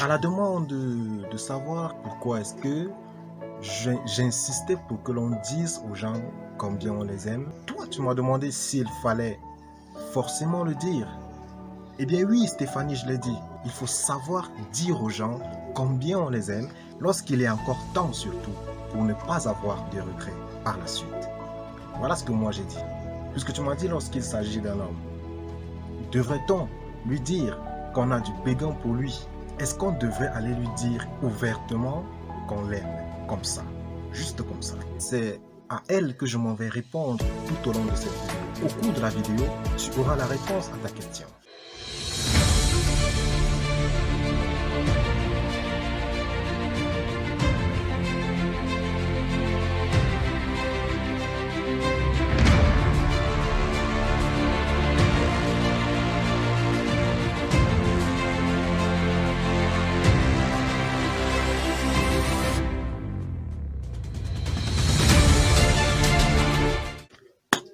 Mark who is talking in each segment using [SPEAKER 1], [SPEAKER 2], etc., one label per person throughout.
[SPEAKER 1] À la demande de savoir pourquoi est-ce que j'insistais pour que l'on dise aux gens combien on les aime, toi tu m'as demandé s'il fallait forcément le dire. Eh bien oui Stéphanie, je l'ai dit, il faut savoir dire aux gens combien on les aime lorsqu'il est encore temps surtout pour ne pas avoir de regrets par la suite. Voilà ce que moi j'ai dit. Puisque tu m'as dit lorsqu'il s'agit d'un homme, devrait-on lui dire qu'on a du béguin pour lui? Est-ce qu'on devrait aller lui dire ouvertement qu'on l'aime comme ça, juste comme ça? C'est à elle que je m'en vais répondre tout au long de cette vidéo. Au cours de la vidéo, tu auras la réponse à ta question.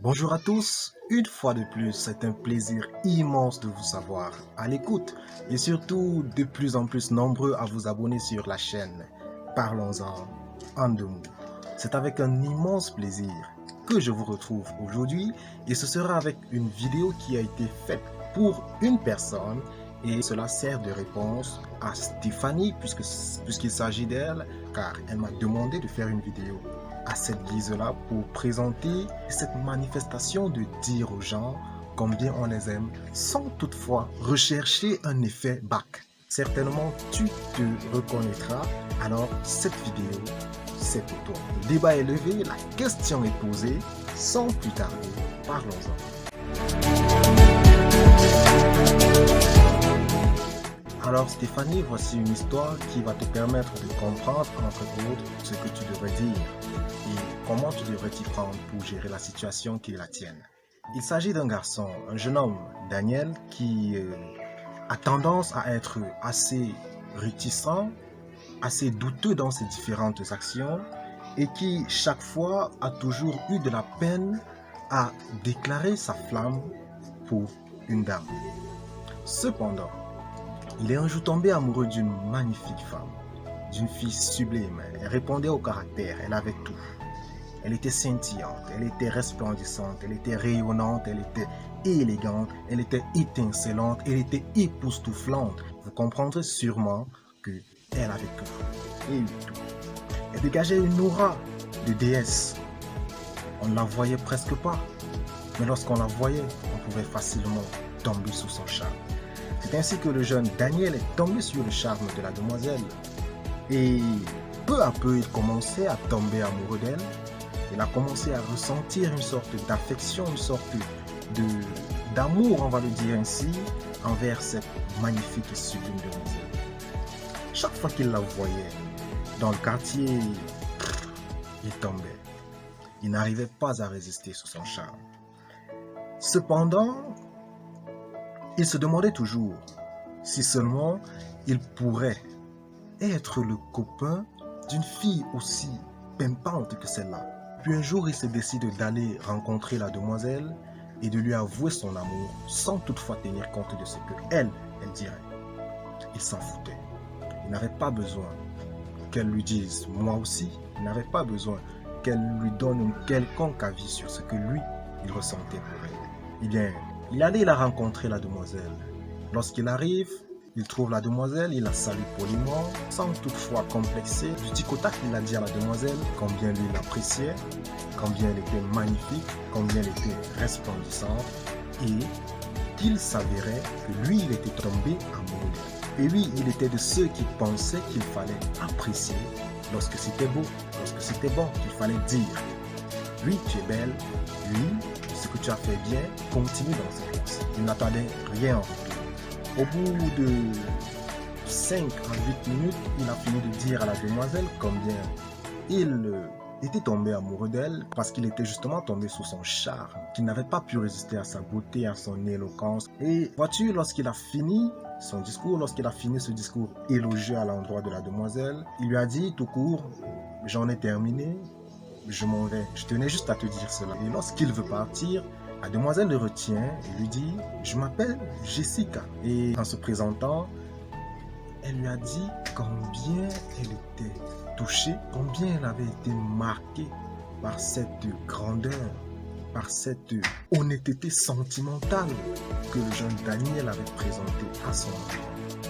[SPEAKER 1] Bonjour à tous, une fois de plus, c'est un plaisir immense de vous savoir à l'écoute et surtout de plus en plus nombreux à vous abonner sur la chaîne. Parlons-en en deux mots. C'est avec un immense plaisir que je vous retrouve aujourd'hui et ce sera avec une vidéo qui a été faite pour une personne et cela sert de réponse à Stéphanie puisqu'il s'agit d'elle car elle m'a demandé de faire une vidéo à cette guise-là pour présenter cette manifestation de dire aux gens combien on les aime sans toutefois rechercher un effet back. Certainement, tu te reconnaîtras. Alors, cette vidéo, c'est pour toi. Le débat est levé, la question est posée. Sans plus tarder, parlons-en. Alors Stéphanie, voici une histoire qui va te permettre de comprendre entre autres ce que tu devrais dire et comment tu devrais t'y prendre pour gérer la situation qui est la tienne. Il s'agit d'un garçon, un jeune homme, Daniel, qui a tendance à être assez réticent, assez douteux dans ses différentes actions et qui chaque fois a toujours eu de la peine à déclarer sa flamme pour une dame. Cependant, il est un jour tombé amoureux d'une magnifique femme, d'une fille sublime. Elle répondait au caractère, elle avait tout. Elle était scintillante, elle était resplendissante, elle était rayonnante, elle était élégante, elle était étincelante, elle était époustouflante. Vous comprendrez sûrement qu'elle avait tout. Et tout. Elle dégageait une aura de déesse. On ne la voyait presque pas, mais lorsqu'on la voyait, on pouvait facilement tomber sous son charme. C'est ainsi que le jeune Daniel est tombé sur le charme de la demoiselle. Et peu à peu, il commençait à tomber amoureux d'elle. Il a commencé à ressentir une sorte d'affection, une sorte d'amour, on va le dire ainsi, envers cette magnifique et sublime demoiselle. Chaque fois qu'il la voyait dans le quartier, il tombait. Il n'arrivait pas à résister sous son charme. Cependant, il se demandait toujours si seulement il pourrait être le copain d'une fille aussi pimpante que celle-là. Puis un jour, il se décide d'aller rencontrer la demoiselle et de lui avouer son amour sans toutefois tenir compte de ce qu'elle dirait. Il s'en foutait. Il n'avait pas besoin qu'elle lui dise « moi aussi ». Il n'avait pas besoin qu'elle lui donne un quelconque avis sur ce que lui, il ressentait pour elle. Eh bien, il allait la rencontrer, la demoiselle. Lorsqu'il arrive, il trouve la demoiselle, il la salue poliment, sans toutefois complexer. Du tic au tac, il a dit à la demoiselle combien lui l'appréciait, combien elle était magnifique, combien elle était resplendissante, et qu'il s'avérait que lui, il était tombé amoureux d'elle. Et lui, il était de ceux qui pensaient qu'il fallait apprécier lorsque c'était beau, lorsque c'était bon, qu'il fallait dire « oui, tu es belle, oui, ce que tu as fait bien, continue dans cette course ». Il n'attendait rien en retour. Au bout de 5 à 8 minutes, il a fini de dire à la demoiselle combien il était tombé amoureux d'elle parce qu'il était justement tombé sous son charme, qu'il n'avait pas pu résister à sa beauté, à son éloquence. Et vois-tu, lorsqu'il a fini son discours, lorsqu'il a fini ce discours élogieux à l'endroit de la demoiselle, il lui a dit tout court « j'en ai terminé, je m'en vais, je tenais juste à te dire cela ». Et lorsqu'il veut partir, la demoiselle le retient et lui dit « je m'appelle Jessica ». Et en se présentant, elle lui a dit combien elle était touchée, combien elle avait été marquée par cette grandeur, par cette honnêteté sentimentale que le jeune Daniel avait présentée à son mari.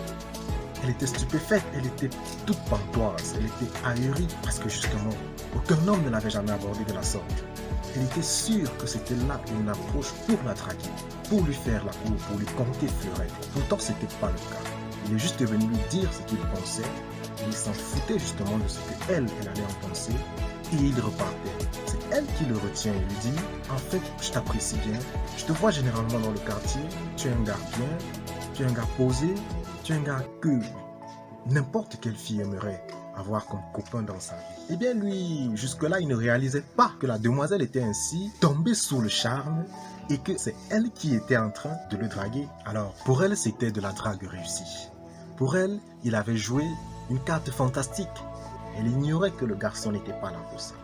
[SPEAKER 1] Elle était stupéfaite, elle était toute pantoise, elle était ahurie parce que justement, aucun homme ne l'avait jamais abordée de la sorte. Elle était sûre que c'était là une approche pour la draguer, pour lui faire la cour, pour lui compter fleurette. Pourtant, ce n'était pas le cas. Il est juste venu lui dire ce qu'il pensait, et il s'en foutait justement de ce qu'elle allait en penser, et il repartait. C'est elle qui le retient et lui dit « En fait, je t'apprécie bien, je te vois généralement dans le quartier, tu es un gars bien, tu es un gars posé, tu es un gars que n'importe quelle fille aimerait avoir comme copain dans sa vie. » Eh bien lui, jusque-là, il ne réalisait pas que la demoiselle était ainsi tombée sous le charme et que c'est elle qui était en train de le draguer. Alors, pour elle, c'était de la drague réussie. Pour elle, il avait joué une carte fantastique. Elle ignorait que le garçon n'était pas là pour ça.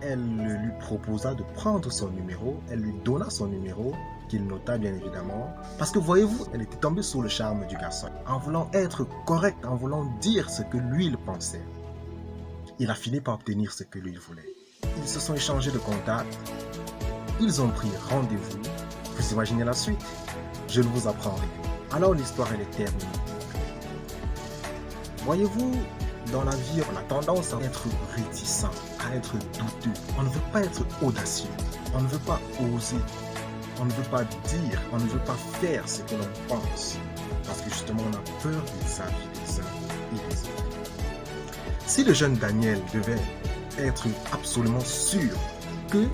[SPEAKER 1] Elle lui proposa de prendre son numéro, elle lui donna son numéro, qu'il nota bien évidemment, parce que voyez-vous, elle était tombée sous le charme du garçon. En voulant être correcte, en voulant dire ce que lui il pensait, il a fini par obtenir ce que lui il voulait. Ils se sont échangés de contacts, ils ont pris rendez-vous. Vous imaginez la suite? Je ne vous apprendrai. Alors l'histoire elle est terminée. Voyez-vous, dans la vie, on a tendance à être réticent, à être douteux. On ne veut pas être audacieux, on ne veut pas oser, on ne veut pas dire, on ne veut pas faire ce que l'on pense. Parce que justement, on a peur des avis des uns et des autres. Si le jeune Daniel devait être absolument sûr que,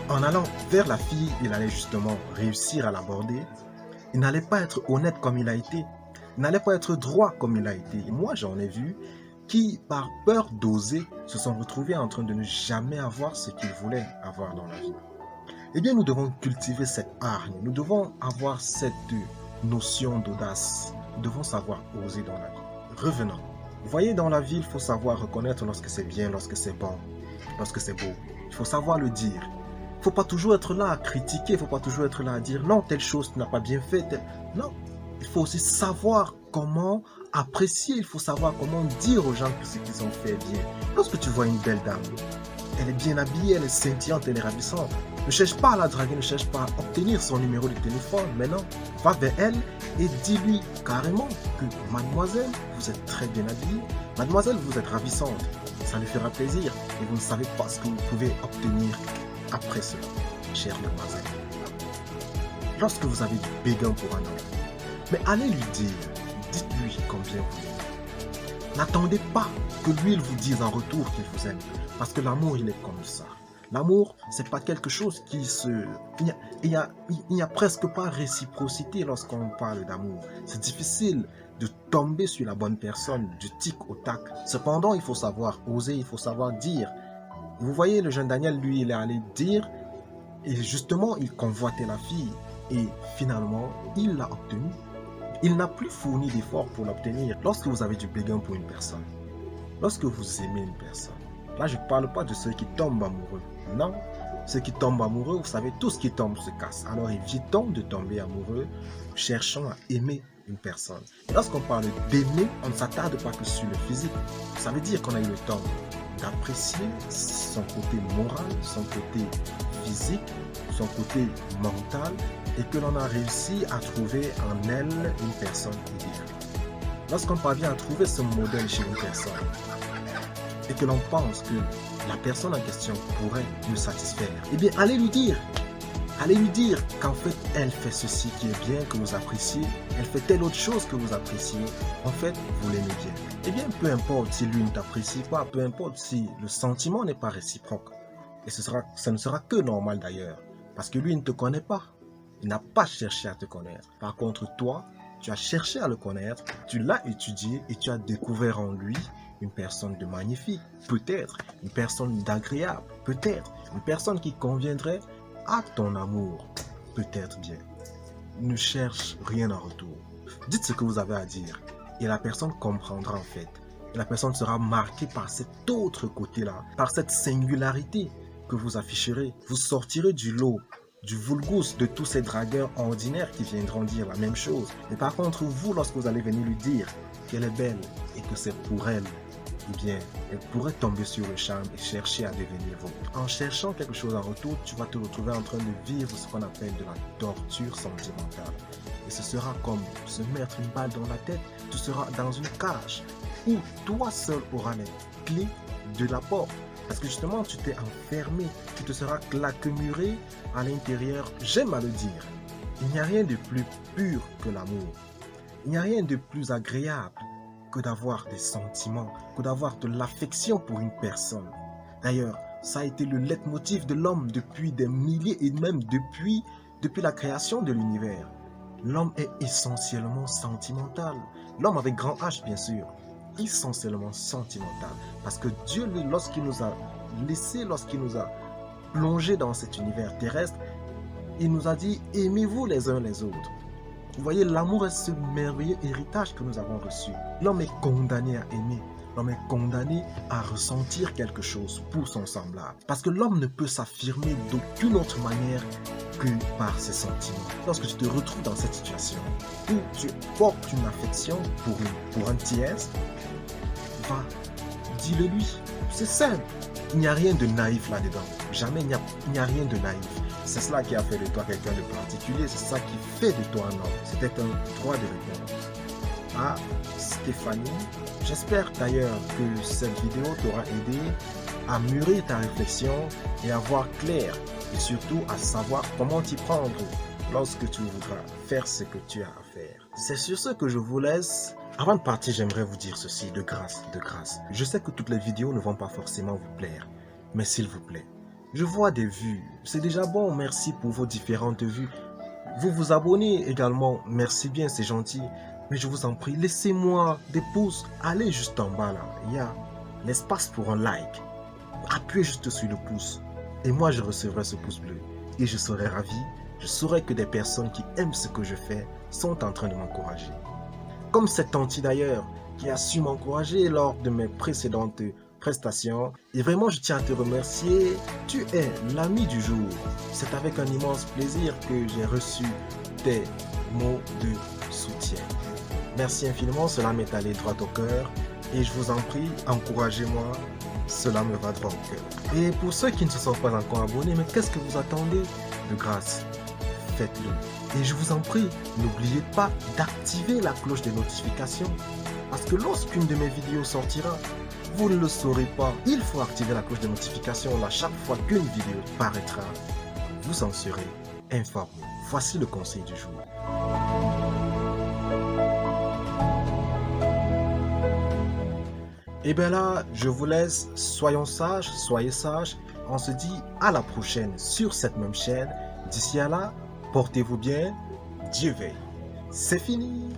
[SPEAKER 1] en allant vers la fille, il allait justement réussir à l'aborder, il n'allait pas être honnête comme il a été, il n'allait pas être droit comme il a été. Et moi, j'en ai vu qui, par peur d'oser, se sont retrouvés en train de ne jamais avoir ce qu'ils voulaient avoir dans la vie. Eh bien, nous devons cultiver cette hargne, nous devons avoir cette notion d'audace, nous devons savoir oser dans la vie. Revenons. Vous voyez, dans la vie, il faut savoir reconnaître lorsque c'est bien, lorsque c'est bon, lorsque c'est beau. Il faut savoir le dire. Il ne faut pas toujours être là à critiquer, il ne faut pas toujours être là à dire non, telle chose tu n'as pas bien fait. Non, il faut aussi savoir comment apprécier, il faut savoir comment dire aux gens que ce qu'ils ont fait est bien. Lorsque tu vois une belle dame, elle est bien habillée, elle est scintillante, elle est ravissante. Ne cherche pas à la draguer, ne cherche pas à obtenir son numéro de téléphone. Mais non, va vers elle et dis-lui carrément que mademoiselle, vous êtes très bien habillée. Mademoiselle, vous êtes ravissante. Ça lui fera plaisir et vous ne savez pas ce que vous pouvez obtenir après cela, chère mademoiselle. Lorsque vous avez du béguin pour un homme, mais allez lui dire, dites-lui combien vous l'aimez. N'attendez pas que lui il vous dise en retour qu'il vous aime, parce que l'amour il est comme ça. L'amour, c'est pas quelque chose qui se... Il n'y a presque pas réciprocité lorsqu'on parle d'amour. C'est difficile de tomber sur la bonne personne du tic au tac. Cependant, il faut savoir oser, il faut savoir dire. Vous voyez, le jeune Daniel, lui, il est allé dire, et justement, il convoitait la fille, et finalement, il l'a obtenue. Il n'a plus fourni d'efforts pour l'obtenir. Lorsque vous avez du béguin pour une personne, lorsque vous aimez une personne, là, je ne parle pas de ceux qui tombent amoureux. Non, ceux qui tombent amoureux, vous savez, tout ce qui tombe se casse. Alors évitons de tomber amoureux, cherchons à aimer une personne. Et lorsqu'on parle d'aimer, on ne s'attarde pas que sur le physique. Ça veut dire qu'on a eu le temps d'apprécier son côté moral, son côté physique, son côté mental, et que l'on a réussi à trouver en elle une personne idéale. Lorsqu'on parvient à trouver ce modèle chez une personne, et que l'on pense que la personne en question pourrait nous satisfaire, eh bien, allez lui dire qu'en fait, elle fait ceci qui est bien, que vous appréciez, elle fait telle autre chose que vous appréciez, en fait, vous l'aimez bien. Eh bien, peu importe si lui ne t'apprécie pas, peu importe si le sentiment n'est pas réciproque, et ce ne sera que normal d'ailleurs, parce que lui ne te connaît pas, il n'a pas cherché à te connaître. Par contre, toi, tu as cherché à le connaître, tu l'as étudié et tu as découvert en lui une personne de magnifique, peut-être une personne d'agréable, peut-être une personne qui conviendrait à ton amour, peut-être bien. Ne cherche rien en retour. Dites ce que vous avez à dire et la personne comprendra en fait. Et la personne sera marquée par cet autre côté-là, par cette singularité que vous afficherez. Vous sortirez du lot du vulgus de tous ces dragueurs ordinaires qui viendront dire la même chose. Mais par contre, vous, lorsque vous allez venir lui dire qu'elle est belle et que c'est pour elle, eh bien, elle pourrait tomber sur le charme et chercher à devenir vôtre. En cherchant quelque chose en retour, tu vas te retrouver en train de vivre ce qu'on appelle de la torture sentimentale. Et ce sera comme se mettre une balle dans la tête. Tu seras dans une cage où toi seul auras les clés de la porte. Parce que justement, tu t'es enfermé, tu te seras claquemuré à l'intérieur. J'aime à le dire, il n'y a rien de plus pur que l'amour. Il n'y a rien de plus agréable que d'avoir des sentiments, que d'avoir de l'affection pour une personne. D'ailleurs, ça a été le leitmotiv de l'homme depuis des milliers et même depuis la création de l'univers. L'homme est essentiellement sentimental. L'homme avec grand H, bien sûr. Essentiellement sentimental. Parce que Dieu, lui, lorsqu'il nous a laissés, lorsqu'il nous a plongés dans cet univers terrestre, il nous a dit, aimez-vous les uns les autres. Vous voyez, l'amour est ce merveilleux héritage que nous avons reçu. L'homme est condamné à aimer. L'homme est condamné à ressentir quelque chose pour son semblable. Parce que l'homme ne peut s'affirmer d'aucune autre manière que par ses sentiments. Lorsque tu te retrouves dans cette situation où tu portes une affection pour un tiers, va, dis-le lui. C'est simple. Il n'y a rien de naïf là-dedans. Jamais il n'y a rien de naïf. C'est cela qui a fait de toi quelqu'un de particulier. C'est ça qui fait de toi un homme. C'était un droit de réponse. Ah, Stéphanie, j'espère d'ailleurs que cette vidéo t'aura aidé à mûrir ta réflexion et à voir clair. Et surtout à savoir comment t'y prendre lorsque tu voudras faire ce que tu as à faire. C'est sur ce que je vous laisse. Avant de partir, j'aimerais vous dire ceci, de grâce. Je sais que toutes les vidéos ne vont pas forcément vous plaire, mais s'il vous plaît, je vois des vues. C'est déjà bon, merci pour vos différentes vues. Vous vous abonnez également, merci bien, c'est gentil. Mais je vous en prie, laissez-moi des pouces. Allez juste en bas là, il y a l'espace pour un like. Appuyez juste sur le pouce. Et moi, je recevrai ce pouce bleu. Et je serai ravi. Je saurai que des personnes qui aiment ce que je fais sont en train de m'encourager. Comme cette tante d'ailleurs, qui a su m'encourager lors de mes précédentes prestations. Et vraiment, je tiens à te remercier. Tu es l'ami du jour. C'est avec un immense plaisir que j'ai reçu tes mots de soutien. Merci infiniment, cela m'est allé droit au cœur. Et je vous en prie, encouragez-moi. Cela me va droit au cœur. Et pour ceux qui ne se sont pas encore abonnés, mais qu'est-ce que vous attendez? De grâce, faites-le. Et je vous en prie, n'oubliez pas d'activer la cloche des notifications. Parce que lorsqu'une de mes vidéos sortira, vous ne le saurez pas. Il faut activer la cloche de notification là chaque fois qu'une vidéo paraîtra. Vous en serez informé. Voici le conseil du jour. Et bien là, je vous laisse. Soyons sages, soyez sages. On se dit à la prochaine sur cette même chaîne. D'ici à là, portez-vous bien. Dieu veille. C'est fini.